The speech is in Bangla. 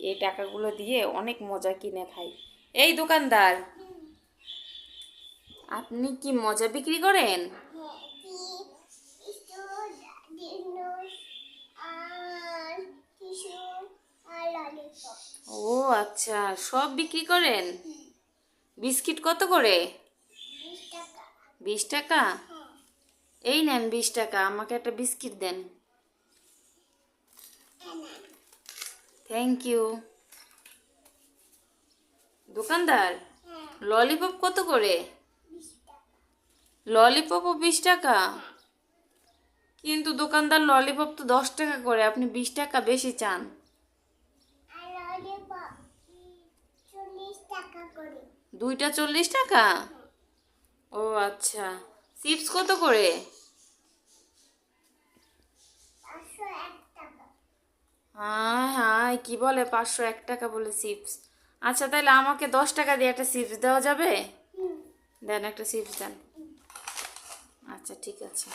এই টাকাগুলো দিয়ে অনেক মজা কিনে খাই। এই দোকানদার, আপনি কি মজা বিক্রি করেন? ও আচ্ছা, সব বিক্রি করেন। বিস্কিট কত করে? 20 টাকা। এই নেন 20 টাকা, আমাকে একটা বিস্কিট দেন। Thank you. দোকানদার, ললিপপ কত করে? ললিপপও 20 টাকা? কিন্তু দোকানদার, ললিপপ তো 10 টাকা করে, আপনি 20 টাকা বেশি চান। দুইটা 40 টাকা? ও আচ্ছা। চিপস কত করে? হ্যাঁ হ্যাঁ, কি বলে 501 টাকা বলে চিপস? আচ্ছা, তাহলে আমাকে 10 টাকা দিয়ে একটা চিপস দেওয়া যাবে? দেন, একটা চিপস দেন। আচ্ছা ঠিক আছে।